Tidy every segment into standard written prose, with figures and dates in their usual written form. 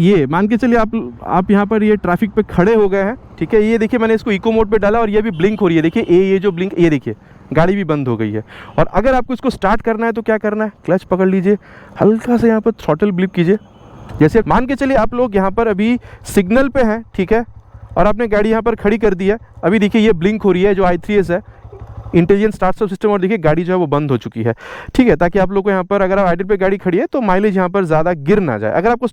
ये मान के चलिए आप यहाँ पर ये ट्रैफिक पे खड़े हो गए हैं, ठीक है। ये देखिए मैंने इसको इको मोड पे डाला और ये भी ब्लिंक हो रही है, देखिए ये जो ब्लिंक, ये देखिए गाड़ी भी बंद हो गई है। और अगर आपको इसको स्टार्ट करना है तो क्या करना है, क्लच पकड़ लीजिए, हल्का से यहाँ पर थ्रॉटल ब्लिप कीजिए। जैसे मान के चलिए आप लोग यहाँ पर अभी सिग्नल पे हैं, ठीक है, और आपने गाड़ी यहाँ पर खड़ी कर दी है। अभी देखिए ये ब्लिंक हो रही है जो i3s है, इंटेलिजेंट स्टार्ट स्टॉप सिस्टम, और देखिए गाड़ी जो है वो बंद हो चुकी है, ठीक है, ताकि आप लोग को यहाँ पर अगर आप आइडल पे गाड़ी खड़ी है तो माइलेज यहाँ पर ज़्यादा गिर ना जाए। अगर आपको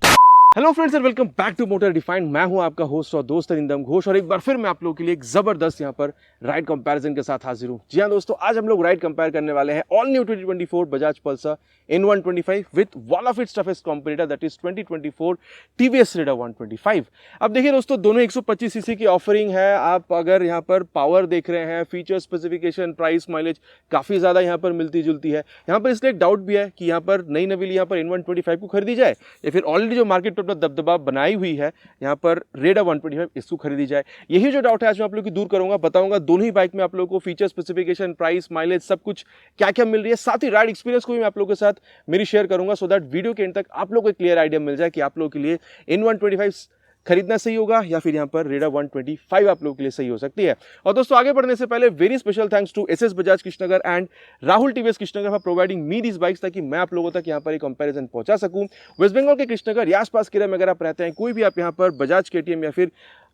hello friends and welcome back to motor defined. मैं हूं आपका होस्ट और दोस्त अरिंदम घोष, और एक बार फिर मैं आप लोगों के लिए एक जबरदस्त यहां पर राइड कंपैरिजन के साथ हाजिर हूं। जी हां दोस्तों, आज हम लोग राइड कंपेयर करने वाले हैं all new 2024 Bajaj Pulsar N125 with one of its toughest competitor that is 2024 TVS Raider 125। अब देखिए दोस्तों, दोनों 125 सीसी की ऑफरिंग है। आप अगर यहाँ पर पावर देख रहे हैं, फीचर स्पेसिफिकेशन, प्राइस, माइलेज काफी ज्यादा यहाँ पर मिलती जुलती है। यहाँ पर इसलिए एक डाउट भी है कि यहाँ पर नई नवीली यहाँ पर N125 को खरीदी जाए या फिर ऑलरेडी जो मार्केट अपना दबदबा बनाई हुई है यहाँ पर Raider 125 इसको खरीदी जाए। यही जो डाउट है आज मैं आप लोगों की दूर करूंगा, बताऊंगा दोनों ही बाइक में आप लोगों को फीचर स्पेसिफिकेशन, प्राइस, माइलेज सब कुछ क्या क्या मिल रही है, साथ ही राइड एक्सपीरियंस को भी मैं आप लोगों के साथ मेरी शेयर करूंगा, सो दैट वीडियो के एंड तक आप लोगों को क्लियर आइडिया मिल जाए कि आप लोगों के लिए N125 खरीदना सही होगा या फिर यहाँ पर Raider 125 आप लोगों के लिए सही हो सकती है। और दोस्तों आगे बढ़ने से पहले very special thanks to SS Bajaj Krishnanagar and Rahul TVS Krishnanagar for providing me this bikes, ताकि मैं आप लोगों तक यहाँ पर एक कंपैरिजन पहुंचा सकूं। वेस्ट बंगाल के कृष्णनगर या आसपास के एरिया में अगर आप रहते हैं, कोई भी आप यहाँ पर बजाज KTM या फिर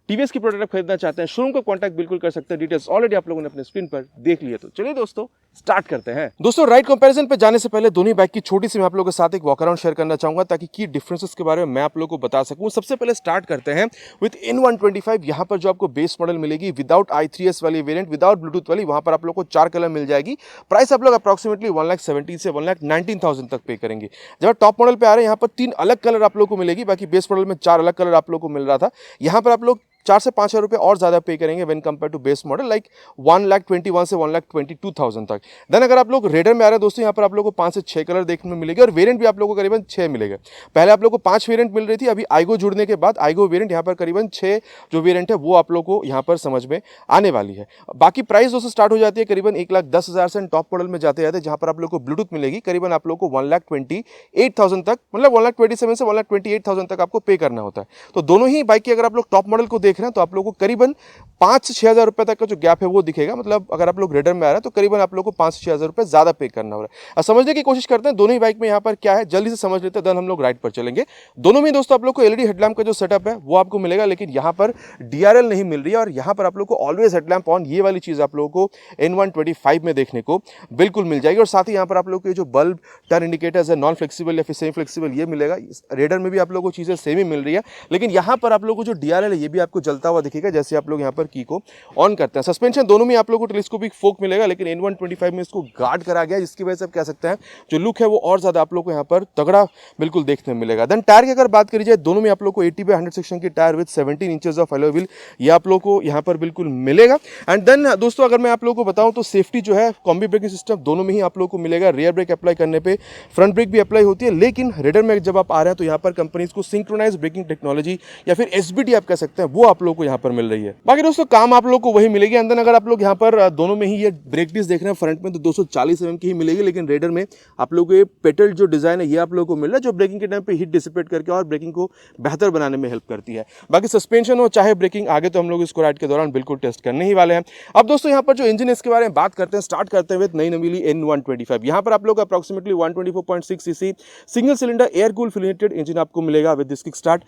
TVS की प्रोडक्ट खरीदना चाहते हैं, शोरूम को कांटेक्ट बिल्कुल कर सकते हैं। डिटेल्स ऑलरेडी आप लोगों ने अपने स्क्रीन पर देख लिए। तो चलिए दोस्तों स्टार्ट करते हैं। दोस्तों राइड कंपैरिजन पे जाने से पहले दोनों बाइक की छोटी सी मैं आप लोगों के साथ एक वॉक अराउंड शेयर करना चाहूंगा, ताकि की डिफरेंसेस के बारे में मैं आप लोगों को बता सकूं। सबसे पहले स्टार्ट करते हैं विद N125। यहाँ पर जो आपको बेस मॉडल मिलेगी विदाउट i3s वाली वेरिएंट, विदाउट ब्लूटूथ वाली, वहां पर आप लोग को 4 कलर मिल जाएगी। प्राइस आप लोग अप्रॉक्सिमेटली 1,17,000 से 1,19,000 तक पे करेंगे। जब टॉप मॉडल पे आ रहे हैं, यहाँ पर 3 अलग कलर आप लोग को मिलेगी, बाकी बेस मॉडल में 4 अलग कलर आप लोग को मिल रहा था। यहाँ पर आप लोग 4 से 5 हज़ार रुपये और ज्यादा पे करेंगे when compare to base model, like 1,21,000 से 1,22,000 तक। देन अगर आप लोग रेडर में आ रहे हैं दोस्तों, यहाँ पर आप लोगों को 5 से 6 कलर देखने में मिलेंगे और वेरिएंट भी आप लोगों को करीबन 6 मिलेगा। पहले आप लोगों को 5 वेरिएंट मिल रही थी, अभी आईगो जुड़ने के बाद आईगो वेरिएंट यहाँ पर करीबन 6 जो वेरिएंट है वो आप लोगों को यहाँ पर समझ में आने वाली है। बाकी प्राइस दोस्तों स्टार्ट हो जाती है करीबन 1,10,000 से, टॉप मॉडल में जाते जाते जहाँ पर आप लोग को ब्लूटूथ मिलेगी करीबन आप लोग को 1,28,000 तक, मतलब 1,27,000 से 1,28,000 तक आपको पे करना होता है। तो दोनों ही बाइक की अगर आप लोग टॉप मॉडल को देख रहे हैं तो आप लोग को करीबन 5 से 6 हज़ार रुपए तक का जो गैप है वो दिखेगा। मतलब अगर आप लोग रेडर में आ रहे हैं तो करीबन आप लोग को 5 से 6 हज़ार रुपए ज्यादा पे करना हो रहा है। अब समझने की कोशिश करते हैं दोनों ही बाइक में यहाँ पर क्या है, जल्दी से समझ लेते हैं, देन हम लोग राइड पर चलेंगे। दोनों में दोस्तों आप लोग को LED हेडलैम्प का जो सेटअप है वो आपको मिलेगा, लेकिन यहाँ पर DRL नहीं मिल रही है, और यहाँ पर आप लोग को ऑलवेज हेडलैम्प ऑन, ये वाली चीज आप लोगों को N125 में देखने को बिल्कुल मिल जाएगी। और साथ ही यहाँ पर आप लोग को जो बल्ब, टर्न इंडिकेटर्स है, नॉन फ्लेक्सिबल या फिर सेमी फ्लेक्सिबल, ये मिलेगा। रेडर में भी आप लोग को चीजें सेम ही मिल रही है, लेकिन यहाँ पर आप लोग को जो DRL है ये भी आपको जलता हुआ दिखेगा जैसे आप लोग यहाँ पर की को ऑन करते हैं। सस्पेंशन दोनों में आप लोगों को टेलीस्कोपिक फोक मिलेगा, लेकिन N125 में इसको गार्ड करा गया, जिसकी वजह से आप कह सकते हैं जो लुक है वो और ज्यादा आप लोग को यहाँ पर तगड़ा बिल्कुल देखने में मिलेगा। देन टायर की अगर बात करी जाए, दोनों में आप लोग को 80/100 सेक्शन की tyre with 17 inches of alloy wheel ये आप लोग को यहाँ पर बिल्कुल मिलेगा। एंड देन दोस्तों अगर मैं आप लोगों को बताऊं तो सेफ्टी जो है, कॉम्बी ब्रेकिंग सिस्टम दोनों में ही आप लोग को मिलेगा। रियर ब्रेक अप्लाई करने पे फ्रंट ब्रेक भी अप्लाई होती है, लेकिन रेडर में जब आप आ रहे हैं तो यहाँ पर कंपनीज को सिंक्रोनाइज ब्रेकिंग टेक्नोलॉजी या फिर SBT आप कह सकते हैं वो आप लोग को यहाँ पर मिल रही है। बाकी दोस्तों काम आप लोग को वही मिलेगी। अंदर अगर आप लोग यहाँ पर दोनों में ही ये ब्रेक डिस्क देख रहे हैं फ्रंट में तो 240 mm की ही मिलेगी, लेकिन रेडर में आप लोग को ये पेटल जो डिजाइन है ये आप लोग को मिल रहा है, जो ब्रेकिंग के टाइम पे हीट डिसिपेट करके और ब्रेकिंग को बेहतर बनाने में हेल्प करती है। बाकी सस्पेंशन हो चाहे ब्रेकिंग, आगे तो हम लोग इसको राइड के दौरान बिल्कुल टेस्ट करने ही वाले हैं। अब दोस्तों यहाँ पर जो इंजन इसके बारे में बात करते हैं, स्टार्ट करते हैं नई नवीली N125। यहाँ पर आप लोग approximately 124.6 CC single cylinder air cool fuel engine आपको मिलेगा विद दिस किक स्टार्ट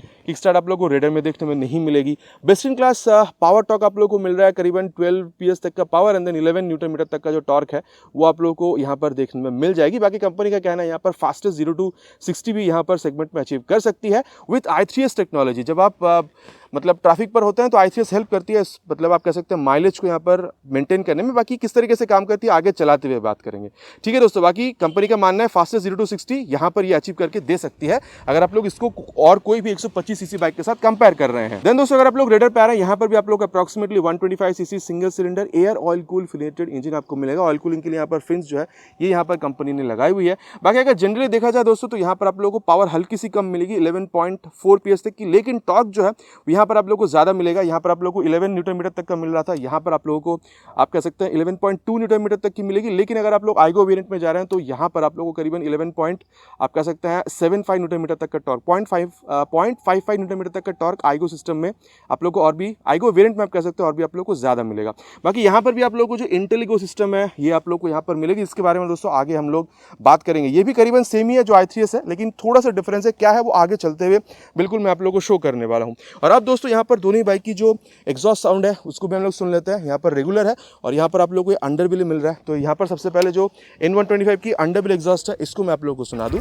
आप लोग को रेडर में देखने में नहीं मिलेगी। Best in class power torque आप लोग को मिल रहा है करीबन 12 PS तक का power, and then 11 newton metre तक का जो टॉर्क है वो आप लोगों को यहाँ पर देखने में मिल जाएगी। बाकी कंपनी का कहना है यहाँ पर फास्टेस्ट 0 to 60 भी यहाँ पर सेगमेंट में अचीव कर सकती है विथ i3s टेक्नोलॉजी। जब आप मतलब ट्रैफिक पर होते हैं तो i3s हेल्प करती है, मतलब आप कह सकते हैं माइलेज को यहाँ पर मेंटेन करने में। बाकी किस तरीके से काम करती है आगे चलाते हुए बात करेंगे, ठीक है दोस्तों। बाकी कंपनी का मानना है फास्टेस्ट 0 to 60 यहाँ पर ये अचीव करके दे सकती है, अगर आप लोग इसको और कोई भी 125 सीसी बाइक के साथ कंपेयर कर रहे हैं। देन दोस्तों अगर आप लोग रेडर पे आ रहे हैं, यहाँ पर भी आप लोग approximately 125 CC single cylinder air oil cool fuelated engine आपको मिलेगा। ऑयल कूलिंग के लिए यहाँ पर फिन्स जो है ये यहाँ पर कंपनी ने लगाई हुई है। बाकी अगर जनरली देखा जाए दोस्तों तो यहाँ पर आप लोगों को पावर हल्की सी कम मिलेगी 11.4 PS तक की, लेकिन टॉर्क जो है यहाँ पर आप लोगों को ज़्यादा मिलेगा। यहाँ पर आप लोगों को 11 न्यूटन मीटर तक का मिल रहा था, यहाँ पर आप लोगों को आप कह सकते हैं 11.2 न्यूटन मीटर तक की मिलेगी। लेकिन अगर आप लोग आइगो वेरिएंट में जा रहे हैं तो यहाँ पर आप लोगों को करीबन 11 पॉइंट आप कह सकते हैं 75 न्यूटन मीटर तक का टॉर्क, 0.55 न्यूटन मीटर तक का टॉर्क आइगो सिस्टम में आप लोग को और भी आइगो वेरिएंट में आप कह सकते हो और भी आप लोग को ज़्यादा मिलेगा। बाकी यहाँ पर भी आप लोग को जो इंटेल इको सिस्टम है ये आप लोग को यहाँ पर मिलेगी। इसके बारे में दोस्तों आगे हम लोग बात करेंगे। ये भी करीबन सेम ही है जो i3s है, लेकिन थोड़ा सा डिफरेंस है। क्या है वो आगे चलते हुए बिल्कुल मैं आप लोगों को शो करने वाला हूँ। और अब दोस्तों यहाँ पर दोनों ही बाइक की जो एग्जॉस्ट साउंड है उसको भी हम लोग सुन लेते हैं। यहाँ पर रेगुलर है और यहाँ पर आप लोग को अंडर बिल मिल रहा है। तो यहाँ पर सबसे पहले जो N125 की अंडर बिल एग्जॉस्ट है इसको मैं आप लोगों को सुना दूँ।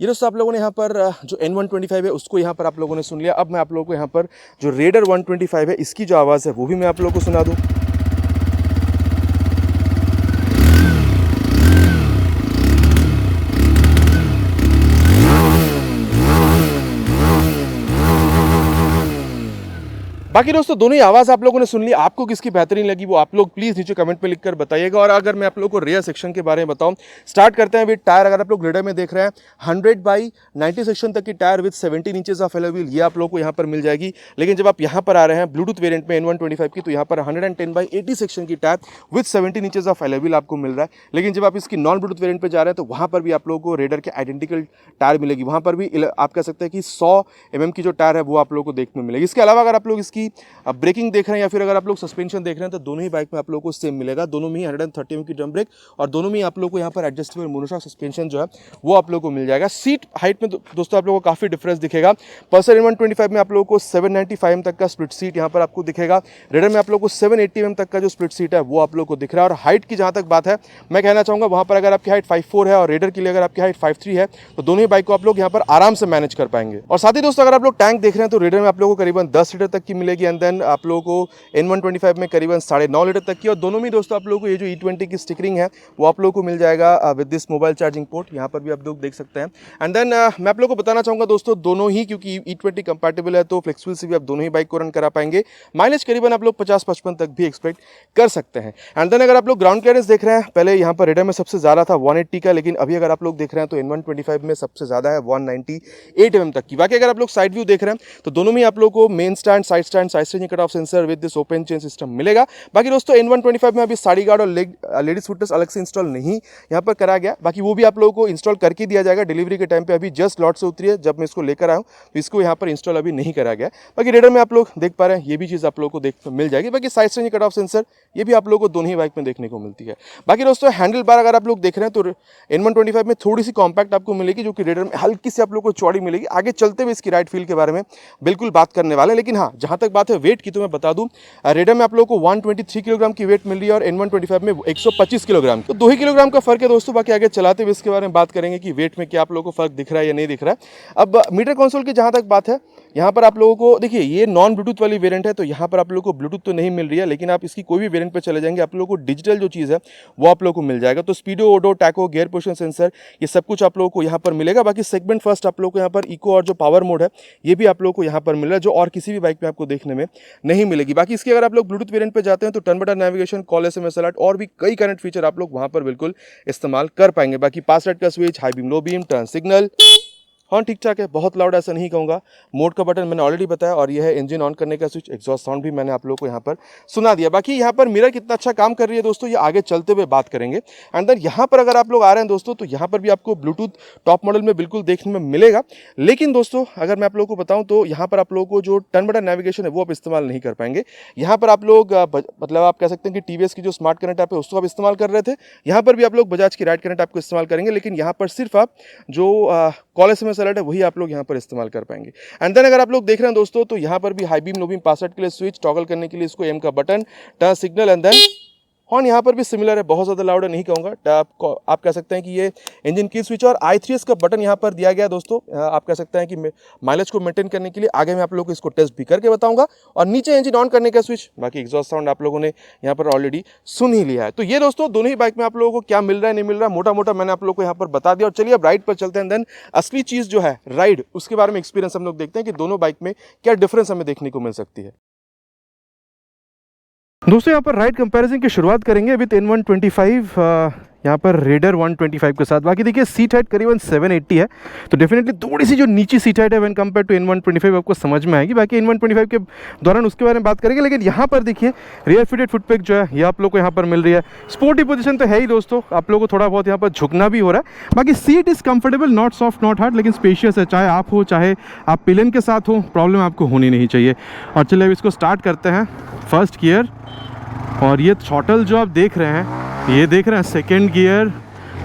ये दोस्तों आप लोगों ने यहाँ पर जो N125 है उसको यहाँ पर आप लोगों ने सुन लिया। अब मैं आप लोगों को यहाँ पर जो रेडर 125 है इसकी जो आवाज़ है वो भी मैं आप लोगों को सुना दूँ। बाकी दोस्तों दोनों ही आवाज़ आप लोगों ने सुन ली। आपको किसकी बेहतरीन लगी वो आप लोग प्लीज़ नीचे कमेंट में लिखकर बताइएगा। और अगर मैं आप लोगों को रेयर सेक्शन के बारे में बताऊं, स्टार्ट करते हैं विद टायर। अगर आप लोग रेडर में देख रहे हैं 100/90 सेक्शन तक की tyre with 17 inches of alloy wheel ये आप लोग को यहाँ पर मिल जाएगी। लेकिन जब आप यहाँ पर आ रहे हैं ब्लूटूथ वेरिएंट में N125 की तो यहाँ पर 110/80 सेक्शन की tyre with 17 inches of alloy wheel आपको मिल रहा है। लेकिन जब आप इसकी नॉन ब्लूटूथ वेरिएंट पर जा रहे हैं तो वहाँ पर भी आप लोगों को रेडर के आइडेंटिकल टायर मिलेगी। वहाँ पर भी आप कह सकते हैं कि 100 mm की जो टायर है वो आप लोगों को देखने में मिलेगी। इसके अलावा अगर आप लोग इसकी ब्रेकिंग देख रहे हैं या फिर अगर आप लोग सस्पेंशन देख रहे हैं तो दोनों ही बाइक में आप लोगों को सेम मिलेगा। दोनों में ही 130 mm की ड्रम ब्रेक और दोनों में ही आप लोगों को यहाँ पर एडजस्टेबल मोनोशॉक सस्पेंशन जो है वो आप लोगों को मिल जाएगा। सीट हाइट में दोस्तों आप लोगों को काफ़ी डिफरेंस दिखेगा। पल्सर N125 में आप लोगों को 795 mm तक का स्प्लिट सीट यहाँ पर आपको दिखेगा। रेडर में आप लोगों को 780 mm तक का जो स्प्लिट सीट है वो आप लोगों को दिख रहा है। और हाइट की जहाँ तक बात है मैं कहना चाहूँगा वहाँ पर अगर आपकी हाइट 5'4" है और रेडर के लिए अगर आपकी हाइट 5'3" है तो दोनों ही बाइक को आप लोग यहाँ पर आराम से मैनेज कर पाएंगे। और साथ ही दोस्तों अगर आप लोग टैंक देख रहे हैं तो रेडर में आप लोगों को करीबन 10 लीटर तक की मिलेगी एंड देन आप लोगों को N125 में करीबन 9.5 लीटर तक की। और दोनों में दोस्तों आप लोगों को ये जो E20 की स्टिकरिंग है वो आप लोगों को मिल जाएगा with this mobile charging port. यहाँ पर भी आप लोग देख सकते हैं। एंड देन मैं आप लोगों को बताना चाहूँगा दोस्तों दोनों ही क्योंकि E20 कंपैटिबल है तो फ्लेक्सिबल से भी आप दोनों ही बाइक को रन करा पाएंगे। माइलेज करीबन आप लोग 50-55 तक भी एक्सपेक्ट कर सकते हैं। एंड देन अगर आप लोग ग्राउंड क्लियरेंस देख रहे हैं पहले यहाँ पर रेडर में सबसे ज़्यादा था 180 का, लेकिन अभी अगर आप लोग देख रहे हैं तो N125 में सबसे ज़्यादा है 198 mm तक की। बाकी अगर आप लोग साइड व्यू देख रहे हैं तो दोनों में आप लोग को main stand, side steering cut off sensor with this open chain system मिलेगा। बाकी दोस्तों N125 में अभी साड़ी गार्ड और लेडीज फुटरेस्ट अलग से इंस्टॉल नहीं यहाँ पर करा गया। बाकी वो भी आप लोगों को इंस्टॉल करके दिया जाएगा डिलीवरी के टाइम पे। अभी जस्ट लॉट से उतरी है जब मैं इसको लेकर आया हूँ तो इसको यहाँ पर इंस्टॉल अभी नहीं करा गया। बाकी रेडर में आप लोग देख पा रहे हैं ये भी चीज़ आप लोगों को देख मिल जाएगी। बाकी side steering cut off sensor ये भी आप लोगों को दोनों ही बाइक में देखने को मिलती है। बाकी दोस्तों हैंडल बार अगर आप लोग देख रहे हैं तो N125 में थोड़ी सी कॉम्पैक्ट आपको मिलेगी जो कि रेडर में हल्की सी आप लोग को चौड़ी मिलेगी। आगे चलते हुए इसकी राइड फील के बारे में बिल्कुल बात करने वाले हैं। लेकिन हाँ जहाँ तक बात है वेट की तो मैं बता दूँ रेडर में आप लोग को 123 किलोग्राम की वेट मिल रही है और N125 में 125 किलोग्राम। तो 2 ही किलोग्राम का फर्क है दोस्तों। बाकी आगे चलाते हुए इसके बारे में बात करेंगे कि वेट में क्या आप लोगों को फर्क दिख रहा है या नहीं दिख रहा है। अब मीटर कंसोल की जहाँ तक बात है यहाँ पर आप लोगों को देखिए ये नॉन ब्लूटूथ वाली वेरिएंट है तो यहाँ पर आप लोगों को ब्लूटूथ तो नहीं मिल रही है, लेकिन आप इसकी कोई भी वेरिएंट पर चले जाएंगे आप लोगों को डिजिटल जो चीज़ है वो आप लोगों को मिल जाएगा। तो स्पीडो, ओडो, टैको, गियर पोजिशन सेंसर ये सब कुछ आप लोगों को यहाँ पर मिलेगा। बाकी सेगमेंट फर्स्ट आप लोगों को यहाँ पर इको और जो पावर मोड है ये भी आप लोगों को यहाँ पर मिल रहा है जो और किसी भी बाइक में आपको देखने में नहीं मिलेगी। बाकी इसके अगर आप लोग ब्लूटूथ वेरिएंट पर जाते हैं तो turn button navigation, call, SMS alert और भी कई करंट फीचर आप लोग वहाँ पर बिल्कुल इस्तेमाल कर पाएंगे। बाकी पास लाइट का switch, high beam, low beam, turn signal, horn ठीक ठाक है, बहुत लाउड ऐसा नहीं कहूँगा। मोड का बटन मैंने ऑलरेडी बताया और यह है इंजन ऑन करने का स्विच। एग्जॉस्ट साउंड भी मैंने आप लोगों को यहाँ पर सुना दिया। बाकी यहाँ पर मिरर कितना अच्छा काम कर रही है दोस्तों ये आगे चलते हुए बात करेंगे। एंड देन यहाँ पर अगर आप लोग आ रहे हैं दोस्तों तो यहाँ पर भी आपको ब्लूटूथ टॉप मॉडल में बिल्कुल देखने में मिलेगा। लेकिन दोस्तों अगर मैं आप लोगों को बताऊँ तो यहाँ पर आप लोगों को जो टर्न बटन नेविगेशन है वो आप इस्तेमाल नहीं कर पाएंगे। यहाँ पर आप लोग मतलब आप कह सकते हैं कि TVS की जो स्मार्ट कनेक्ट ऐप है उसको आप इस्तेमाल कर रहे थे, यहाँ पर भी आप लोग बजाज की राइड कनेक्ट ऐप को इस्तेमाल करेंगे। लेकिन यहाँ पर सिर्फ आप जो कॉल, SMS अलर्ट है वही आप लोग यहाँ पर इस्तेमाल कर पाएंगे। एंड देन अगर आप लोग देख रहे हैं दोस्तों तो यहाँ पर भी हाई बीम, लो बीम, पास लाइट के लिए स्विच, टॉगल करने के लिए इसको M का button, turn signal and then horn यहाँ पर भी सिमिलर है, बहुत ज़्यादा लाउड है नहीं कहूँगा। आप कह सकते हैं कि ये इंजन की स्विच और i3s का बटन यहाँ पर दिया गया दोस्तों। आप कह सकते हैं कि माइलेज को मेंटेन करने के लिए आगे मैं आप लोगों को इसको टेस्ट भी करके बताऊंगा। और नीचे इंजन ऑन करने का स्विच, बाकी एग्जॉस्ट साउंड आप लोगों ने यहाँ पर ऑलरेडी सुन ही लिया है। तो ये दोस्तों दोनों ही बाइक में आप लोगों को क्या मिल रहा है नहीं मिल रहा मोटा मोटा मैंने आप लोगों को यहाँ पर बता दिया। और चलिए अब राइड पर चलते हैं। देन असली चीज़ जो है राइड उसके बारे में एक्सपीरियंस हम लोग देखते हैं कि दोनों बाइक में क्या डिफरेंस हमें देखने को मिल सकती है। दोस्तों यहाँ पर राइड कंपैरिजन की शुरुआत करेंगे विद N125 यहाँ पर रेडर 125 के साथ। बाकी देखिए सीट हाइट करीबन 780 है, तो डेफिनेटली थोड़ी सी जो नीची सीट हाइट है व्हेन कंपेयर टू N125 आपको समझ में आएगी। बाकी N125 के दौरान उसके बारे में बात करेंगे, लेकिन यहाँ पर देखिए रियर फिटेड फुटपैक जो है ये आप लोग को यहाँ पर मिल रही है। स्पोर्टी पोजीशन तो है ही दोस्तों, आप लोगों को थोड़ा बहुत यहाँ पर झुकना भी हो रहा है। बाकी seat is comfortable, not soft not hard, लेकिन स्पेशियस है। चाहे आप हो चाहे आप पिलियन के साथ हो, प्रॉब्लम आपको होनी नहीं चाहिए। और चलिए अब इसको स्टार्ट करते हैं। फर्स्ट गियर, और ये थ्रॉटल जो आप देख रहे हैं, ये देख रहे हैं सेकेंड गियर,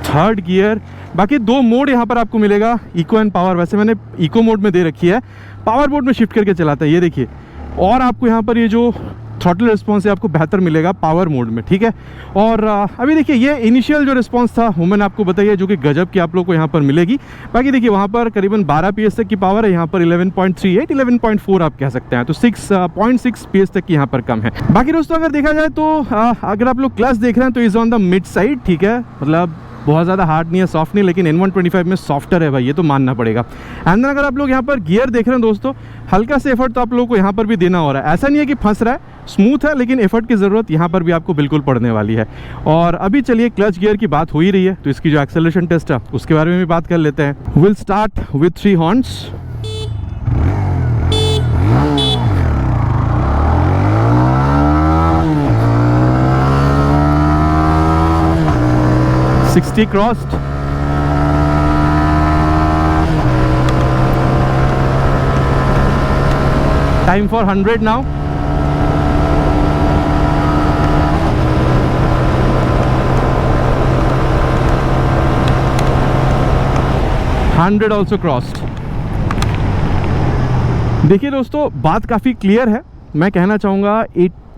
थर्ड गियर। बाकी दो मोड यहाँ पर आपको मिलेगा, इको एंड पावर। वैसे मैंने इको मोड में दे रखी है, पावर मोड में शिफ्ट करके चलाता है, ये देखिए। और आपको यहाँ पर ये जो थ्रॉटल रिस्पॉन्स है आपको बेहतर मिलेगा पावर मोड में, ठीक है। और अभी देखिए ये इनिशियल जो रिस्पॉन्स था वो मैंने आपको बताइए, जो कि गजब की आप लोग को यहाँ पर मिलेगी। बाकी देखिए वहाँ पर करीबन 12 PS तक की पावर है, यहाँ पर 11.38 11.4 आप कह सकते हैं, तो 6.6 PS तक की यहाँ पर कम है। बाकी दोस्तों अगर देखा जाए तो अगर आप लोग क्लच देख रहे हैं तो is on the mid side, ठीक है, मतलब बहुत ज़्यादा हार्ड नहीं है, सॉफ्ट नहीं, लेकिन N125 में सॉफ्टर है भाई, ये तो मानना पड़ेगा। एंड अगर आप लोग यहाँ पर गियर देख रहे हैं दोस्तों, हल्का से एफर्ट तो आप लोगों को यहाँ पर भी देना हो रहा है। ऐसा नहीं है कि फंस रहा है, स्मूथ है, लेकिन एफर्ट की ज़रूरत यहाँ पर भी आपको बिल्कुल पड़ने वाली है। और अभी चलिए क्लच गियर की बात हो ही रही है, तो इसकी जो एक्सेलरेशन टेस्ट है उसके बारे में भी बात कर लेते हैं। Will start with 3 horns. $60 crossed. Time for 100 now. $100 also crossed. देखिए दोस्तों बात काफ़ी क्लियर है। मैं कहना चाहूँगा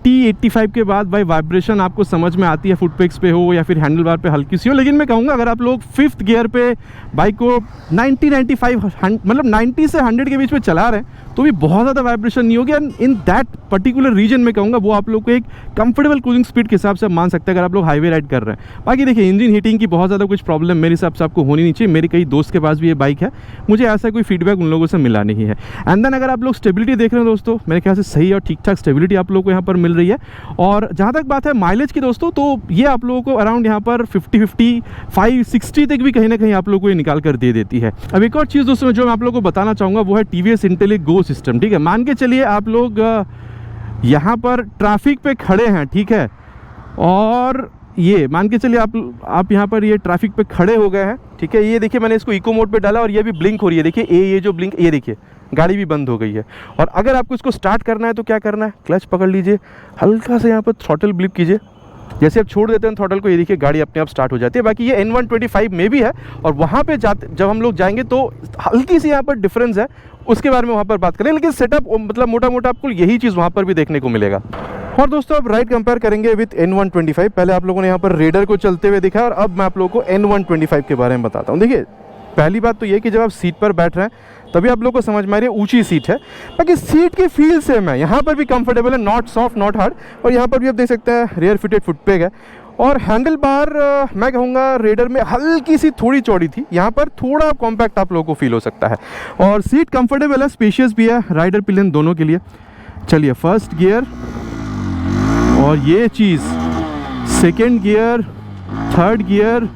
80-85 के बाद भाई वाइब्रेशन आपको समझ में आती है, फुटपेक्स पे हो या फिर हैंडल बार पे हल्की सी हो। लेकिन मैं कहूँगा अगर आप लोग 5th गियर पे बाइक को 90-95 मतलब 90 से 100 के बीच में चला रहे हैं तो भी बहुत ज़्यादा वाइब्रेशन नहीं होगी। And in that particular reason में कहूँगा वो आप लोग को एक कंफर्टेबल क्रूजिंग स्पीड के हिसाब से मान सकते हैं अगर आप लोग हाईवे राइड कर रहे हैं। बाकी देखिए इंजन हीटिंग की बहुत ज़्यादा कुछ प्रॉब्लम मेरे हिसाब से आपको होनी नहीं चाहिए। मेरे कई दोस्त के पास भी ये बाइक है, मुझे ऐसा कोई फीडबैक उन लोगों से मिला नहीं है। एंड देन अगर आप लोग स्टेबिलिटी देख रहे हैं दोस्तों, मेरे ख्याल से सही और ठीक ठाक स्टेबिलिटी आप लोग को यहाँ पर मिल रही है। और जहाँ तक बात है माइलेज की दोस्तों, तो ये आप लोगों को अराउंड यहाँ पर 50-55-60 तक भी कहीं ना कहीं आप लोगों को ये निकाल कर दे देती है। अब एक और चीज़ दोस्तों जो मैं आप लोगों को बताना चाहूँगा वो है TVS इंटेलिक गो सिस्टम, ठीक है। मान के चलिए आप लोग यहाँ पर ट्रैफिक पे खड़े हैं, ठीक है, और ये मान के चलिए आप यहाँ पर ये ट्रैफिक पे खड़े हो गए हैं, ठीक है। ये देखिए मैंने इसको इको मोड पे डाला और ये भी ब्लिंक हो रही है, देखिए ये जो ब्लिंक, ये देखिए गाड़ी भी बंद हो गई है। और अगर आपको इसको स्टार्ट करना है तो क्या करना है, क्लच पकड़ लीजिए, हल्का से यहाँ पर थ्रॉटल ब्लिप कीजिए, जैसे आप छोड़ देते हैं थ्रॉटल को, ये देखिए गाड़ी अपने आप स्टार्ट हो जाती है। बाकी ये N125 में भी है और वहाँ पे जब हम लोग जाएंगे तो हल्की सी यहाँ पर डिफरेंस है, उसके बारे में वहाँ पर बात करें। लेकिन सेटअप मतलब मोटा मोटा आपको यही चीज़ वहाँ पर भी देखने को मिलेगा। और दोस्तों अब राइड कंपेयर करेंगे विथ N125। पहले आप लोगों ने यहाँ पर रेडर को चलते हुए देखा और अब मैं आप लोगों को N125 के बारे में बताता हूँ। देखिए पहली बात तो ये कि जब आप सीट पर बैठ रहे हैं तभी आप लोगों को समझ में आ रही है ऊंची सीट है। बाकी सीट की फील सेम है, यहाँ पर भी कंफर्टेबल है, नॉट सॉफ्ट नॉट हार्ड। और यहाँ पर भी आप देख सकते हैं रियर फिटेड फुटपैक है। और हैंडल बार मैं कहूँगा रेडर में हल्की सी थोड़ी चौड़ी थी, यहाँ पर थोड़ा कॉम्पैक्ट आप लोगों को फील हो सकता है। और सीट कंफर्टेबल है, स्पेशियस भी है, राइडर पिलियन दोनों के लिए। चलिए फर्स्ट गियर, और ये चीज़ सेकेंड गियर, थर्ड गियर,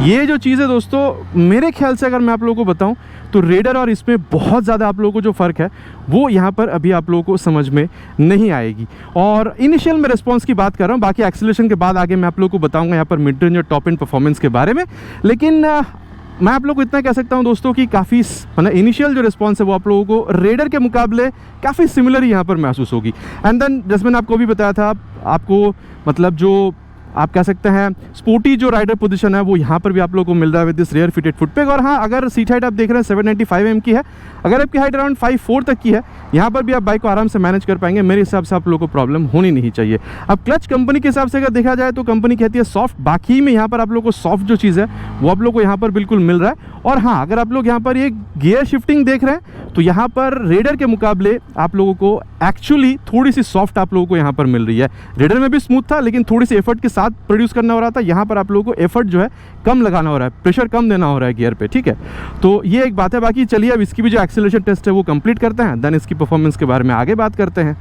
ये जो चीज़ है दोस्तों मेरे ख्याल से अगर मैं आप लोगों को बताऊं तो रेडर और इसमें बहुत ज़्यादा आप लोगों को जो फ़र्क है वो यहाँ पर अभी आप लोगों को समझ में नहीं आएगी। और इनिशियल में रिस्पांस की बात कर रहा हूँ, बाकी एक्सेलरेशन के बाद आगे मैं आप लोगों को बताऊँगा यहाँ पर मिड रेंज और टॉप एंड परफॉर्मेंस के बारे में। लेकिन मैं आप लोग को इतना कह सकता हूँ दोस्तों कि काफ़ी मतलब इनिशियल जो रिस्पांस है वो आप लोगों को रेडर के मुकाबले काफ़ी सिमिलर ही यहाँ पर महसूस होगी। एंड देन जैसे मैंने आपको भी बताया था, आपको मतलब जो आप कह सकते हैं स्पोर्टी जो राइडर पोजीशन है वो यहाँ पर भी आप लोगों को मिल रहा है विद दिस रियर फिटेड फुटपैक। और हाँ, अगर सीट हाइट आप देख रहे हैं 795 mm की है, अगर आपकी हाइट अराउंड 5'4" तक की है, यहाँ पर भी आप बाइक को आराम से मैनेज कर पाएंगे। मेरे हिसाब से आप लोगों को प्रॉब्लम होनी नहीं चाहिए। अब क्लच कंपनी के हिसाब से अगर देखा जाए तो कंपनी कहती है सॉफ्ट, बाकी में यहाँ पर आप लोगों को सॉफ्ट जो चीज़ है वो आप लोग को यहाँ पर बिल्कुल मिल रहा है। और हाँ, अगर आप लोग यहाँ पर ये गियर शिफ्टिंग देख रहे हैं तो यहाँ पर रेडर के मुकाबले आप लोगों को एक्चुअली थोड़ी सी सॉफ्ट आप लोगों को यहाँ पर मिल रही है। रेडर में भी स्मूथ था लेकिन थोड़ी सी एफर्ट के साथ प्रोड्यूस करना हो रहा था, यहाँ पर आप लोगों को एफर्ट जो है कम लगाना हो रहा है, प्रेशर कम देना हो रहा है गियर पे, ठीक है। तो ये एक बात है। बाकी चलिए अब इसकी भी जो एक्सेलरेशन टेस्ट है वो कंप्लीट करते हैं, देन इसकी परफॉर्मेंस के बारे में आगे बात करते हैं।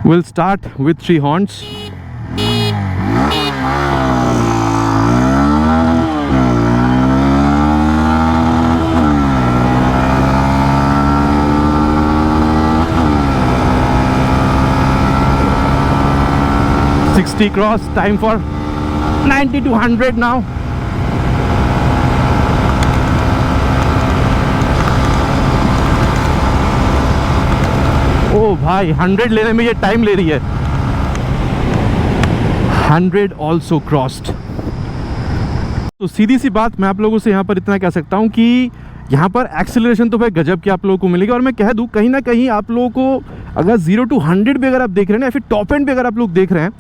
Will start with 3 horns. 60 cross, time for 90 to 100 now. ओ भाई 100 लेने में ये टाइम ले रही है। 100 ऑल्सो क्रॉस्ड। तो सीधी सी बात मैं आप लोगों से यहाँ पर इतना कह सकता हूँ कि यहाँ पर एक्सेलरेशन तो भाई गजब की आप लोगों को मिलेगी। और मैं कह दूँ कहीं ना कहीं आप लोगों को अगर 0 to 100 भी अगर आप देख रहे हैं ना, या फिर टॉप एंड भी अगर आप लोग देख रहे हैं,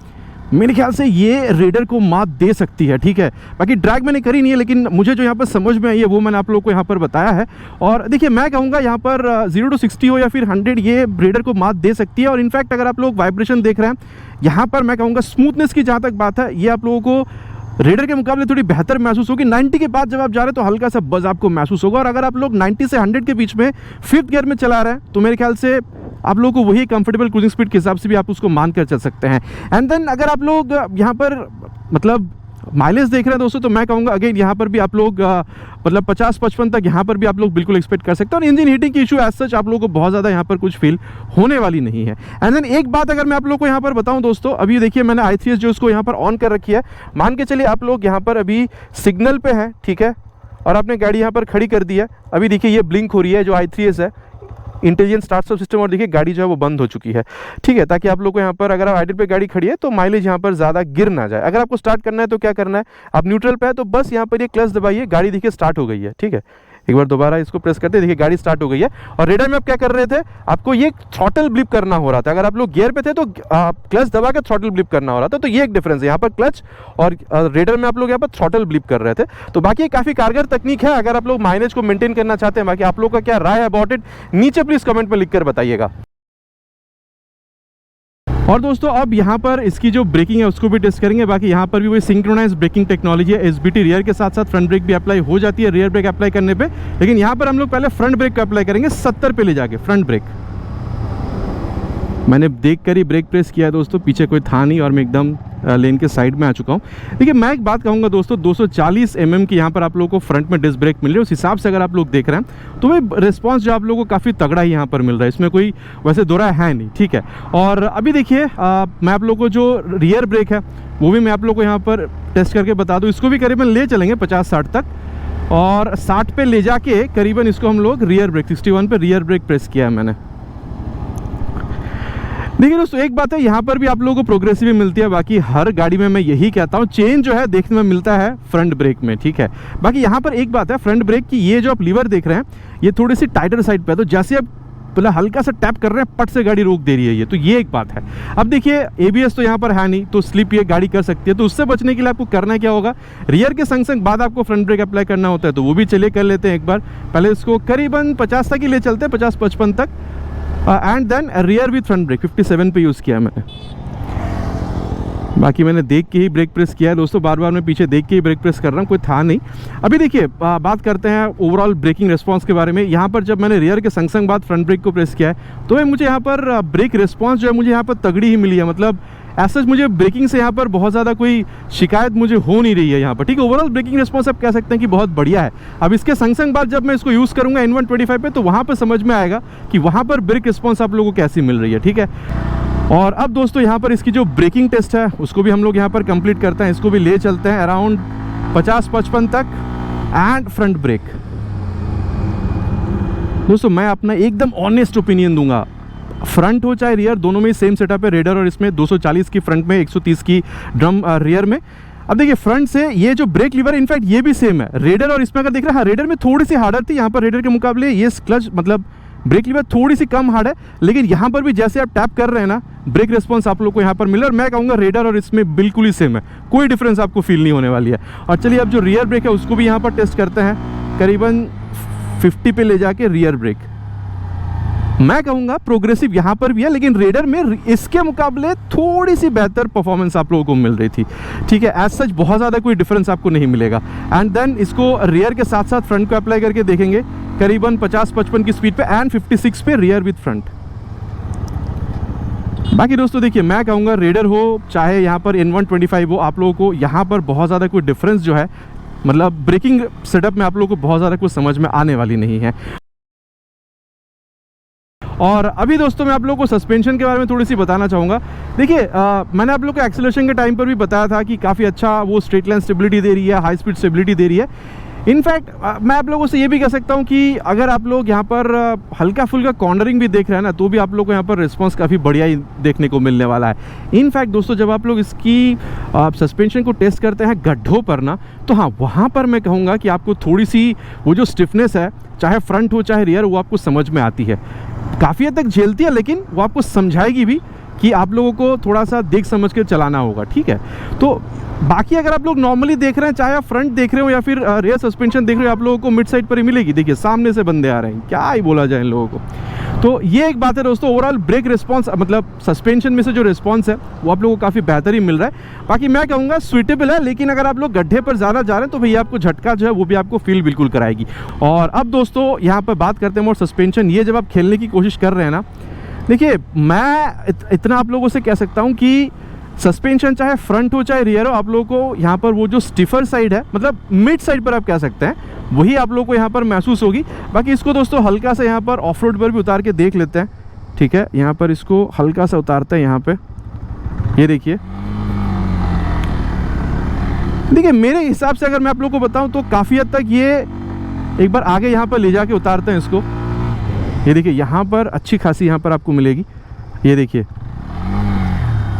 मेरे ख्याल से ये रेडर को मात दे सकती है। ठीक है, बाकी ड्रैग मैंने करी नहीं है, लेकिन मुझे जो यहाँ पर समझ में आई है वो मैंने आप लोगों को यहाँ पर बताया है। और देखिए मैं कहूँगा यहाँ पर 0 to 60 हो या फिर 100, ये रेडर को मात दे सकती है। और इनफैक्ट अगर आप लोग वाइब्रेशन देख रहे हैं, यहाँ पर मैं कहूँगा स्मूथनेस की जहाँ तक बात है, ये आप लोगों को रेडर के मुकाबले थोड़ी बेहतर महसूस होगी। 90 के बाद जब आप जा रहे हैं तो हल्का सा बज़ आपको महसूस होगा। और अगर आप लोग 90 से 100 के बीच में 5th गियर में चला रहे हैं तो मेरे ख्याल से आप लोगों को वही कंफर्टेबल क्रूजिंग स्पीड के हिसाब से भी आप उसको मान कर चल सकते हैं। एंड देन अगर आप लोग यहाँ पर मतलब माइलेज देख रहे हैं दोस्तों, तो मैं कहूँगा अगेन यहाँ पर भी आप लोग मतलब 50-55 तक यहाँ पर भी आप लोग बिल्कुल एक्सपेक्ट कर सकते हैं। और इंजन हीटिंग की इशू एज सच आप लोगों को बहुत ज़्यादा यहाँ पर कुछ फील होने वाली नहीं है। एंड देन एक बात अगर मैं आप लोग को यहाँ पर बताऊँ दोस्तों, अभी देखिए मैंने i3s जो उसको यहाँ पर ऑन कर रखी है। मान के चलिए आप लोग यहाँ पर अभी सिग्नल पे हैं, ठीक है, और आपने गाड़ी यहाँ पर खड़ी कर दी है। अभी देखिए ये ब्लिंक हो रही है जो i3s है, इंटेलिजेंट स्टार्ट स्टॉप सिस्टम, और देखिए गाड़ी जो है वो बंद हो चुकी है। ठीक है, ताकि आप लोग को यहाँ पर अगर आप आइडल पे गाड़ी खड़ी है तो माइलेज यहाँ पर ज़्यादा गिर ना जाए। अगर आपको स्टार्ट करना है तो क्या करना है, आप न्यूट्रल पे है तो बस यहाँ पर ये क्लच दबाइए, गाड़ी देखिए स्टार्ट हो गई है। ठीक है, एक बार दोबारा इसको प्रेस करते देखिए गाड़ी स्टार्ट हो गई है। और रेडर में आप क्या कर रहे थे, आपको ये थ्रॉटल ब्लिप करना हो रहा था। अगर आप लोग गियर पे थे तो क्लच दबा के थ्रॉटल ब्लिप करना हो रहा था। तो ये एक डिफरेंस है, यहाँ पर क्लच और रेडर में आप लोग यहाँ पर थ्रॉटल ब्लिप कर रहे थे। तो बाकी काफ़ी कारगर तकनीक है अगर आप लोग माइलेज को मेंटेन करना चाहते हैं। बाकी आप लोग का क्या राय है अबाउट इट, नीचे प्लीज़ कमेंट में लिख कर बताइएगा। और दोस्तों अब यहाँ पर इसकी जो ब्रेकिंग है उसको भी टेस्ट करेंगे। बाकी यहाँ पर भी वही सिंक्रोनाइज ब्रेकिंग टेक्नोलॉजी है। एसबीटी रियर के साथ साथ फ्रंट ब्रेक भी अप्लाई हो जाती है रियर ब्रेक अप्लाई करने पे, लेकिन यहाँ पर हम लोग पहले फ्रंट ब्रेक का अप्लाई करेंगे 70 पे ले जाके। फ्रंट ब्रेक मैंने देख कर ही ब्रेक प्रेस किया है दोस्तों, पीछे कोई था नहीं और मैं एकदम लेन के साइड में आ चुका हूँ। देखिए मैं एक बात कहूँगा दोस्तों, 240 mm की यहाँ पर आप लोगों को फ्रंट में डिस्क ब्रेक मिल रही है। उस हिसाब से अगर आप लोग देख रहे हैं तो वही रिस्पांस जो आप लोगों को काफ़ी तगड़ा ही यहाँ पर मिल रहा है, इसमें कोई वैसे दो राय है नहीं। ठीक है, और अभी देखिए मैं आप लोगों को जो रियर ब्रेक है वो भी मैं आप लोग को यहाँ पर टेस्ट करके बता दूँ। इसको भी करीबन ले चलेंगे 50-60 तक, और 60 पे ले जाके करीबन इसको हम लोग रियर ब्रेक 61 पे रियर ब्रेक प्रेस किया है मैंने। देखिए दोस्तों एक बात है, यहाँ पर भी आप लोगों को प्रोग्रेसिव भी मिलती है। बाकी हर गाड़ी में मैं यही कहता हूँ, चेंज जो है देखने में मिलता है फ्रंट ब्रेक में। ठीक है, बाकी यहाँ पर एक बात है, फ्रंट ब्रेक की ये जो आप लीवर देख रहे हैं ये थोड़ी सी टाइटर साइड पे है, तो जैसे आप पहले हल्का सा टैप कर रहे हैं पट से गाड़ी रोक दे रही है ये, तो ये एक बात है। अब देखिए एबीएस तो यहाँ पर है नहीं, तो स्लिप ये गाड़ी कर सकती है। तो उससे बचने के लिए आपको करना क्या होगा, रियर के संग संग बाद आपको फ्रंट ब्रेक अप्लाई करना होता है, तो वो भी चलिए कर लेते हैं एक बार। पहले इसको करीबन 50 तक ही ले चलते हैं, 50-55 तक, and then rear with front brake 57 पे यूज़ किया मैंने। बाकी मैंने देख के ही ब्रेक प्रेस किया है दोस्तों, बार बार मैं पीछे देख के ही ब्रेक प्रेस कर रहा हूँ, कोई था नहीं। अभी देखिए बात करते हैं ओवरऑल ब्रेकिंग रिस्पांस के बारे में। यहाँ पर जब मैंने रियर के संग संग बाद फ्रंट ब्रेक को प्रेस किया है तो मुझे यहाँ पर ब्रेक रिस्पांस जो है मुझे यहाँ पर तगड़ी ही मिली है। मतलब ऐसा मुझे ब्रेकिंग से यहाँ पर बहुत ज़्यादा कोई शिकायत मुझे हो नहीं रही है यहाँ पर। ठीक है, ओवरऑल ब्रेकिंग रिस्पांस आप कह सकते हैं कि बहुत बढ़िया है। अब इसके संग संग बाद जब मैं इसको यूज़ करूँगा N125 पे, तो वहाँ पर समझ में आएगा कि वहाँ पर ब्रेक रिस्पांस आप लोगों को कैसी मिल रही है। ठीक है, और अब दोस्तों यहाँ पर इसकी जो ब्रेकिंग टेस्ट है उसको भी हम लोग यहाँ पर कंप्लीट करते हैं। इसको भी ले चलते हैं अराउंड 50-55 तक, एंड फ्रंट ब्रेक। दोस्तों मैं अपना एकदम ऑनेस्ट ओपिनियन दूंगा, फ्रंट हो चाहे रियर, दोनों में सेम सेटअप है रेडर, और इसमें 240 की फ्रंट में 130 की ड्रम रियर में। अब देखिए फ्रंट से ये जो ब्रेक लीवर इनफैक्ट ये भी सेम है रेडर, और इसमें अगर देख रहे हैं हाँ रेडर में थोड़ी सी हार्डर थी यहाँ पर रेडर के मुकाबले। ये क्लच मतलब ब्रेक लीवर थोड़ी सी कम हार्ड है, लेकिन यहाँ पर भी जैसे आप टैप कर रहे हैं ना ब्रेक रिस्पांस आप लोग को यहाँ पर मिला। और मैं कहूँगा रेडर और इसमें बिल्कुल ही सेम है, कोई डिफरेंस आपको फील नहीं होने वाली है। और चलिए अब जो रियर ब्रेक है उसको भी यहाँ पर टेस्ट करते हैं, करीबन 50 पे ले जाके रियर ब्रेक। मैं कहूँगा प्रोग्रेसिव यहाँ पर भी है, लेकिन रेडर में इसके मुकाबले थोड़ी सी बेहतर परफॉर्मेंस आप लोगों को मिल रही थी। ठीक है, एज सच बहुत ज़्यादा कोई डिफरेंस आपको नहीं मिलेगा। एंड देन इसको रियर के साथ साथ फ्रंट को अप्लाई करके देखेंगे, करीबन 50-55 की स्पीड पे, एंड 56 पे रियर विथ फ्रंट। बाकी दोस्तों देखिए मैं कहूँगा रेडर हो चाहे यहाँ पर N125 हो, आप लोगों को यहाँ पर बहुत ज़्यादा कोई डिफरेंस जो है मतलब ब्रेकिंग सेटअप में आप लोगों को बहुत ज़्यादा कुछ समझ में आने वाली नहीं है। और अभी दोस्तों मैं आप लोगों को सस्पेंशन के बारे में थोड़ी सी बताना चाहूँगा। देखिए मैंने आप लोग को एक्सेलरेशन के टाइम पर भी बताया था कि काफ़ी अच्छा वो स्ट्रेट लाइन स्टेबिलिटी दे रही है, हाई स्पीड स्टेबिलिटी दे रही है। इनफैक्ट मैं आप लोगों से ये भी कह सकता हूँ कि अगर आप लोग यहाँ पर हल्का फुल्का कॉर्नरिंग भी देख रहे हैं ना, तो भी आप लोग को यहाँ पर रिस्पांस काफ़ी बढ़िया ही देखने को मिलने वाला है। इनफैक्ट दोस्तों जब आप लोग इसकी सस्पेंशन को टेस्ट करते हैं गड्ढों पर ना, तो हाँ वहाँ पर मैं कहूँगा कि आपको थोड़ी सी वो जो स्टिफनेस है, चाहे फ्रंट हो चाहे रियर, वो आपको समझ में आती है। काफ़ी हद तक झेलती है, लेकिन वो आपको समझाएगी भी कि आप लोगों को थोड़ा सा देख समझ के चलाना होगा, ठीक है। तो बाकी अगर आप लोग नॉर्मली देख रहे हैं, चाहे आप फ्रंट देख रहे हो या फिर रियर सस्पेंशन देख रहे हो, आप लोगों को मिड साइड पर ही मिलेगी। देखिए सामने से बंदे आ रहे हैं, क्या ही बोला जाए इन लोगों को। तो ये एक बात है दोस्तों, ओवरऑल ब्रेक रिस्पांस मतलब सस्पेंशन में से जो रिस्पांस है वो आप लोगों को काफ़ी बेहतर ही मिल रहा है। बाकी मैं कहूँगा सुइटेबल है, लेकिन अगर आप लोग गड्ढे पर ज़्यादा जा रहे हैं तो भैया आपको झटका जो है वो भी आपको फील बिल्कुल कराएगी। और अब दोस्तों यहाँ पर बात करते हैं और सस्पेंशन, ये जब आप खेलने की कोशिश कर रहे हैं ना, देखिए मैं इतना आप लोगों से कह सकता हूँ कि सस्पेंशन चाहे फ्रंट हो चाहे रियर हो, आप लोगों को यहाँ पर वो जो स्टिफर साइड है, मतलब मिड साइड पर आप कह सकते हैं, वही आप लोगों को यहाँ पर महसूस होगी। बाकी इसको दोस्तों हल्का सा यहाँ पर ऑफ रोड पर भी उतार के देख लेते हैं, ठीक है। यहाँ पर इसको हल्का सा उतारते हैं यहाँ पे, ये देखिए। देखिए मेरे हिसाब से अगर मैं आप लोगों को बताऊँ तो काफ़ी हद तक ये एक बार आगे यहाँ पर ले जाके उतारते हैं इसको, ये देखिए यहाँ पर अच्छी खासी यहाँ पर आपको मिलेगी। ये देखिए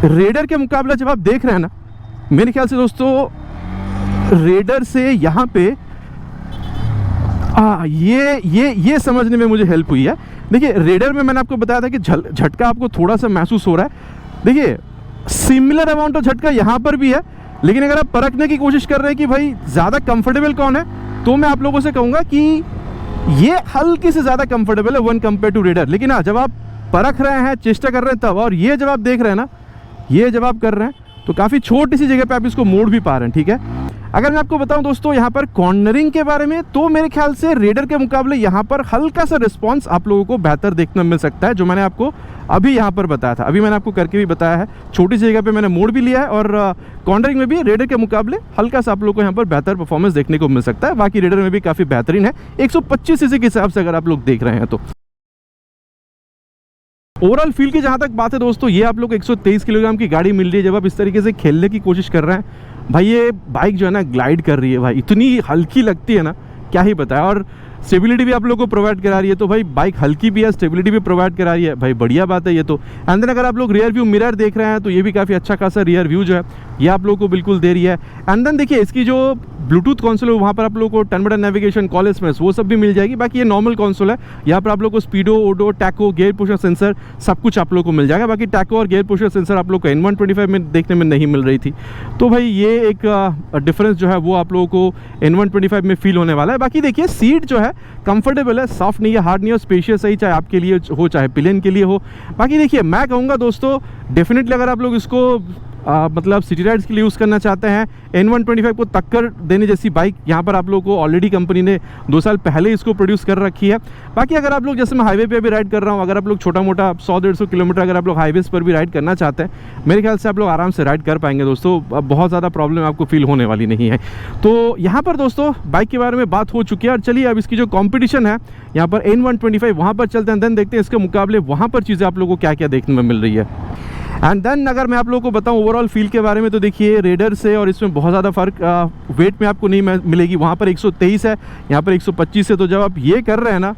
रेडर के मुकाबले जब आप देख रहे हैं ना, मेरे ख्याल से दोस्तों रेडर से यहाँ पे ये समझने में मुझे हेल्प हुई है। देखिए रेडर में मैंने आपको बताया था कि झटका आपको थोड़ा सा महसूस हो रहा है। देखिए सिमिलर अमाउंट ऑफ झटका यहाँ पर भी है, लेकिन अगर आप परखने की कोशिश कर रहे हैं कि भाई ज़्यादा कंफर्टेबल कौन है, तो मैं आप लोगों से कहूँगा कि ये हल्की से ज़्यादा कंफर्टेबल है वन कंपेयर टू रेडर। लेकिन हाँ, जब आप परख रहे हैं, चेष्टा कर रहे हैं तब, और ये जब आप देख रहे हैं ना, ये जब आप कर रहे हैं तो काफ़ी छोटी सी जगह पे आप इसको मोड़ भी पा रहे हैं, ठीक है। अगर मैं आपको बताऊं दोस्तों यहाँ पर कॉर्नरिंग के बारे में, तो मेरे ख्याल से रेडर के मुकाबले यहाँ पर हल्का सा रिस्पांस आप लोगों को बेहतर देखने मिल सकता है, जो मैंने आपको अभी यहाँ पर बताया था। अभी मैंने आपको करके भी बताया है, छोटी सी जगह पे मैंने मोड़ भी लिया है, और कॉर्नरिंग में भी रेडर के मुकाबले हल्का सा आप लोगों को यहाँ पर बेहतर परफॉर्मेंस देखने को मिल सकता है। बाकी रेडर में भी काफ़ी बेहतरीन है 125 सीसी के हिसाब से अगर आप लोग देख रहे हैं तो। ओवरऑल फील की जहाँ तक बात है दोस्तों, ये आप लोग 123 किलोग्राम की गाड़ी मिल रही है। जब आप इस तरीके से खेलने की कोशिश कर रहे हैं भाई, ये बाइक जो है ना ग्लाइड कर रही है भाई, इतनी हल्की लगती है ना, क्या ही बताया। और स्टेबिलिटी भी आप लोग को प्रोवाइड करा रही है, तो भाई बाइक हल्की भी है, स्टेबिलिटी भी प्रोवाइड करा रही है भाई, बढ़िया बात है ये तो। एंड देन अगर आप लोग रियर व्यू मिरर देख रहे हैं तो ये भी काफ़ी अच्छा खासा रियर व्यू जो है ये आप लोगों को बिल्कुल दे रही है। एंड देन देखिए इसकी जो ब्लूटूथ कंसोल है, वहाँ पर आप लोगों को turn button navigation, call SMS वो सब भी मिल जाएगी। बाकी ये नॉर्मल कंसोल है, यहाँ पर आप लोग को स्पीडो, ओडो, टैको, गियर पुशर सेंसर सब कुछ आप लोग को मिल जाएगा। बाकी टैको और गियर पुशर सेंसर आप लोग को N125 में देखने में नहीं मिल रही थी, तो भाई ये एक डिफरेंस जो है वो आप लोगों को N125 में फील होने वाला है। बाकी देखिए सीट जो है कंफर्टेबल है, सॉफ्ट नहीं है, हार्ड नहीं है, स्पेशियस है, चाहे आपके लिए हो चाहे पिलियन के लिए हो। बाकी देखिए मैं कहूँगा दोस्तों डेफिनेटली अगर आप लोग इसको मतलब सिटी राइड्स के लिए यूज़ करना चाहते हैं, N125 को टक्कर देने जैसी बाइक यहाँ पर आप लोगों को ऑलरेडी कंपनी ने 2 साल पहले इसको प्रोड्यूस कर रखी है। बाकी अगर आप लोग, जैसे मैं हाईवे पे भी राइड कर रहा हूँ, अगर आप लोग छोटा मोटा 100-150 किलोमीटर अगर आप लोग हाईवेज़ पर भी राइड करना चाहते हैं, मेरे ख्याल से आप लोग आराम से राइड कर पाएंगे दोस्तों, बहुत ज़्यादा प्रॉब्लम आपको फील होने वाली नहीं है। तो यहाँ पर दोस्तों बाइक के बारे में बात हो चुकी है, और चलिए अब इसकी जो कॉम्पिटिशन है यहाँ पर N125, वहाँ पर चलते हैं, देन देखते हैं इसके मुकाबले वहाँ पर चीज़ें आप लोगों को क्या क्या देखने में मिल रही है। एंड देन अगर मैं आप लोगों को बताऊं ओवरऑल फील के बारे में, तो देखिए रेडर से और इसमें बहुत ज़्यादा फ़र्क वेट में आपको नहीं मिलेगी। वहाँ पर 123 है, यहाँ पर 125 है। तो जब आप ये कर रहे हैं ना,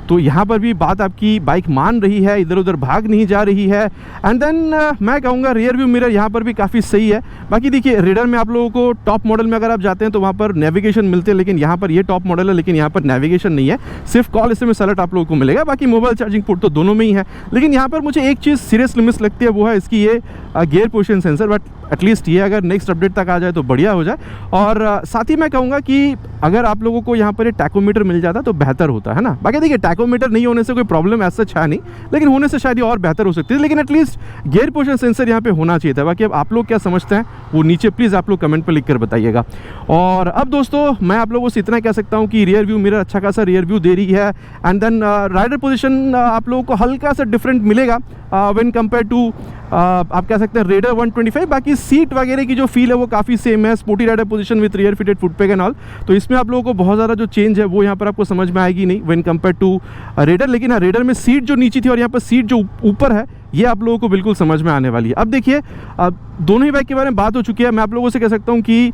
तो यहाँ पर भी बात आपकी बाइक मान रही है, इधर उधर भाग नहीं जा रही है। एंड देन मैं कहूँगा रियर व्यू मिरर यहाँ पर भी काफ़ी सही है। बाकी देखिए रेडर में आप लोगों को टॉप मॉडल में अगर आप जाते हैं तो वहाँ पर नेविगेशन मिलते हैं, लेकिन यहाँ पर ये टॉप मॉडल है, लेकिन यहाँ पर नेविगेशन नहीं है, सिर्फ कॉल एसएमएस अलर्ट आप लोगों को मिलेगा। बाकी मोबाइल चार्जिंग पोर्ट तो दोनों में ही है। लेकिन यहाँ पर मुझे एक चीज़ सीरियसली मिस लगती है, वो है इसकी ये gear position sensor. But at least ये अगर नेक्स्ट अपडेट तक आ जाए तो बढ़िया हो जाए। और साथ ही मैं कहूँगा कि अगर आप लोगों को यहाँ पर टैकोमीटर मिल जाता तो बेहतर होता है ना। बाकी देखिए टैकोमीटर नहीं होने से कोई प्रॉब्लम ऐसा है नहीं, लेकिन होने से शायद ये और बेहतर हो सकती है। लेकिन एटलीस्ट गियर पोजिशन सेंसर यहाँ पे होना चाहिए था। बाकी अब आप लोग क्या समझते हैं वो नीचे प्लीज़ आप लोग कमेंट पर लिख कर बताइएगा। और अब दोस्तों मैं आप लोगों से इतना कह सकता हूँ कि रियर व्यू मिरर अच्छा खासा रियर व्यू दे रही है। एंड देन राइडर पोजीशन आप लोगों को हल्का सा डिफरेंट मिलेगा व्हेन कंपेयर टू आप कह सकते हैं रेडर 125। बाकी सीट वगैरह की जो फील है वो काफ़ी सेम है, sporty rider position with rear fitted foot pack and all. तो इसमें आप लोगों को बहुत ज़्यादा जो चेंज है वो यहाँ पर आपको समझ में आएगी नहीं व्हेन कंपेयर टू रेडर। लेकिन हाँ, रेडर में सीट जो नीचे थी और यहाँ पर सीट जो ऊपर है ये आप लोगों को बिल्कुल समझ में आने वाली है। अब देखिए, दोनों ही बाइक के बारे में बात हो चुकी है। मैं आप लोगों से कह सकता हूँ कि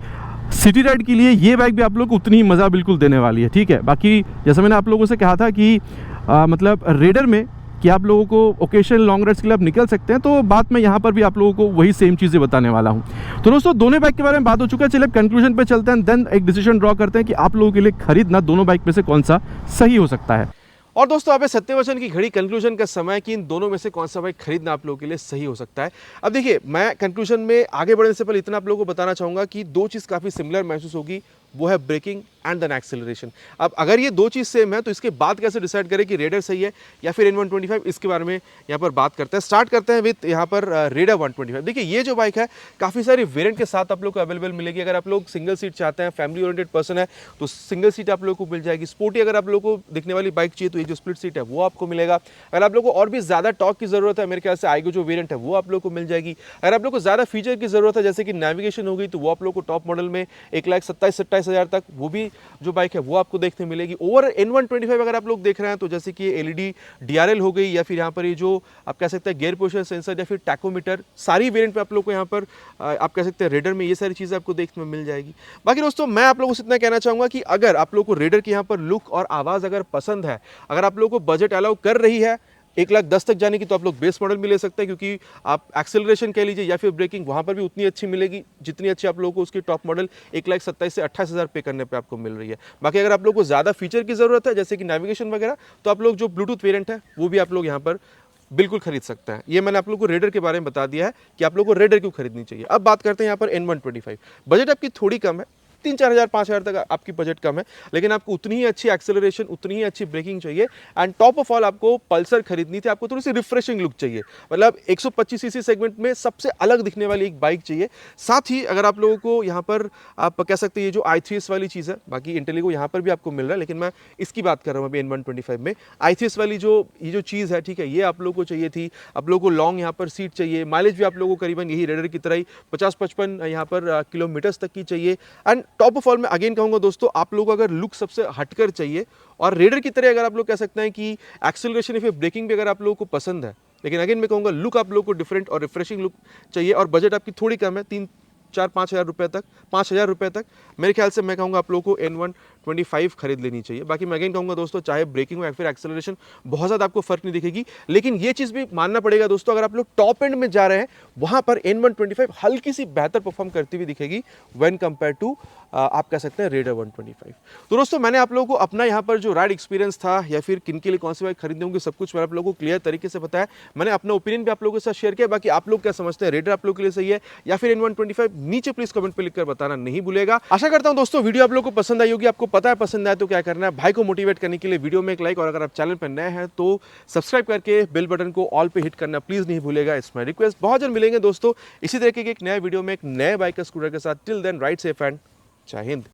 सिटी राइड के लिए ये बाइक भी आप लोग को उतनी ही मज़ा बिल्कुल देने वाली है, ठीक है। बाकी जैसा मैंने आप लोगों से कहा था कि मतलब रेडर में कि आप लोगों को ओकेशनल लॉन्ग राइड्स के लिए आप निकल सकते हैं, तो बात मैं यहाँ पर भी आप लोगों को वही सेम चीज़ें बताने वाला हूँ। तो दोस्तों, दोनों बाइक के बारे में बात हो चुका है। चलिए कंक्लूजन पे चलते हैं, देन एक डिसीजन ड्रॉ करते हैं कि आप लोगों के लिए खरीदना दोनों बाइक में से कौन सा सही हो सकता है। और दोस्तों, अब सत्यवचन की घड़ी कंक्लूजन का समय कि इन दोनों में से कौन सा बाइक खरीदना आप लोगों के लिए सही हो सकता है। अब देखिए, मैं कंक्लूजन में आगे बढ़ने से पहले इतना आप लोगों को बताना चाहूँगा कि दो चीज़ काफ़ी सिमिलर महसूस होगी, वो है ब्रेकिंग एंड देन एक्सेलरेशन। अब अगर ये दो चीज़ सेम है तो इसके बाद कैसे डिसाइड करें कि रेडर सही है या फिर N125, इसके बारे में यहाँ पर बात करते हैं। स्टार्ट करते हैं विथ यहाँ पर रेडर 125। देखिए, ये जो बाइक है काफ़ी सारी वेरिएंट के साथ आप लोग को अवेलेबल मिलेगी। अगर आप लोग सिंगल सीट चाहते हैं, फैमिली ओरिएंटेड पर्सन है तो सिंगल सीट आप लोग को मिल जाएगी। स्पोर्टी अगर आप लोग को दिखने वाली बाइक चाहिए तो ये जो स्प्लिट सीट है वो आपको मिलेगा। अगर आप लोग को और भी ज़्यादा टॉर्क की ज़रूरत है, मेरे ख्याल से आईगो जो वेरिएंट है वो आप लोग को मिल जाएगी। अगर आप लोग को ज़्यादा फीचर की ज़रूरत है, जैसे कि नेविगेशन हो गई, तो वो आप लोग को टॉप मॉडल में 1,27,000-28,000 तक वो भी जो बाइक है वो आपको देखने मिलेगी। ओवर N125 अगर आप लोग देख रहे हैं तो जैसे कि एलईडी DRL हो गई, या फिर यहाँ पर ये जो आप कह सकते हैं गियर पोजिशन सेंसर या फिर टैकोमीटर, सारी वेरिएंट पे आप लोग को यहाँ पर आप कह सकते हैं रेडर में ये सारी चीज़ें आपको देखने में मिल जाएगी। बाकी दोस्तों, मैं आप लोगों से इतना कहना चाहूँगा कि अगर आप लोग को रेडर की यहाँ पर लुक और आवाज़ अगर पसंद है, अगर आप लोग को बजट अलाउ कर रही है 1,10,000 तक जाने की, तो आप लोग बेस मॉडल भी ले सकते हैं, क्योंकि आप एक्सेलरेशन कह लीजिए या फिर ब्रेकिंग वहाँ पर भी उतनी अच्छी मिलेगी जितनी अच्छी आप लोगों को उसकी टॉप मॉडल 1,27,000 से 28,000 पे करने पे आपको मिल रही है। बाकी अगर आप लोग को ज़्यादा फीचर की ज़रूरत है, जैसे कि नेविगेशन वगैरह, तो आप लोग जो ब्लूटूथ वेरिएंट है वो भी आप लोग यहाँ पर बिल्कुल खरीद सकते हैं। ये मैंने आप लोग को रेडर के बारे में बता दिया है कि आप लोग को रेडर क्यों खरीदनी चाहिए। अब बात करते हैं यहाँ पर N125। बजट आपकी थोड़ी कम है, 3-4 हज़ार 5 हज़ार तक आपकी बजट कम है, लेकिन आपको उतनी ही अच्छी एक्सेलरेशन, उतनी ही अच्छी ब्रेकिंग चाहिए। एंड टॉप ऑफ ऑल आपको पल्सर खरीदनी थी, आपको थोड़ी सी रिफ्रेशिंग लुक चाहिए, मतलब 125 सीसी सेगमेंट में सबसे अलग दिखने वाली एक बाइक चाहिए। साथ ही अगर आप लोगों को यहाँ पर आप कह सकते हैं ये जो i3s वाली चीज़ है, बाकी इंटेलिगो यहाँ पर भी आपको मिल रहा है, लेकिन मैं इसकी बात कर रहा हूँ अभी N125 में। i3s वाली ये जो चीज़ है, ठीक है, ये आप लोगों को चाहिए थी। आप लोगों को लॉन्ग यहाँ पर सीट चाहिए, माइलेज भी आप लोगों को करीबन यही रेडर की तरह ही 50-55 यहाँ पर किलोमीटर्स तक की चाहिए। एंड टॉप ऑफ ऑल में अगेन कहूंगा दोस्तों, आप लोगों को अगर लुक सबसे हटकर चाहिए और रेडर की तरह अगर आप लोग कह सकते हैं कि एक्सेलरेशन या फिर ब्रेकिंग भी अगर आप लोगों को पसंद है, लेकिन अगेन मैं कहूंगा लुक आप लोगों को डिफरेंट और रिफ्रेशिंग लुक चाहिए, और बजट आपकी थोड़ी कम है, 3-4-5 हज़ार रुपये तक, 5 हज़ार रुपये तक, मेरे ख्याल से मैं कहूँगा आप लोगों को N125 खरीद लेनी चाहिए। बाकी मैं अगेन कहूँगा दोस्तों, चाहे ब्रेकिंग हो या फिर एक्सेलरेशन, बहुत ज़्यादा आपको फर्क नहीं दिखेगी, लेकिन ये चीज़ भी मानना पड़ेगा दोस्तों, अगर आप लोग टॉप एंड में जा रहे हैं वहाँ पर N125 हल्की सी बेहतर परफॉर्म करती हुई दिखेगी व्हेन कंपेयर टू आप कह सकते हैं रेडर 125। तो दोस्तों, मैंने आप लोगों को अपना यहाँ पर जो राइड एक्सपीरियंस था या फिर किन के लिए कौन सी बाइक खरीदने होंगे, सब कुछ मैंने आप लोगों को क्लियर तरीके से बताया। मैंने अपना ओपिनियन भी आप लोगों के साथ शेयर किया। बाकी आप लोग क्या समझते हैं, रेडर आप लोगों के लिए सही है या फिर N125, नीचे प्लीज कमेंट पे लिखकर बताना नहीं भूलेगा। आशा करता हूं दोस्तों वीडियो आप लोगों को पसंद आई होगी। आपको पता है पसंद आए तो क्या करना है, भाई को मोटिवेट करने के लिए वीडियो में एक लाइक, और अगर आप चैनल पर नए हैं तो सब्सक्राइब करके बेल बटन को ऑल पे हिट करना प्लीज नहीं भूलेगा, इट्स माय रिक्वेस्ट। बहुत जल्द मिलेंगे दोस्तों इसी तरीके के एक नए वीडियो में एक नए बाइक स्कूटर के साथ। Till then, ride safe and जय हिंद।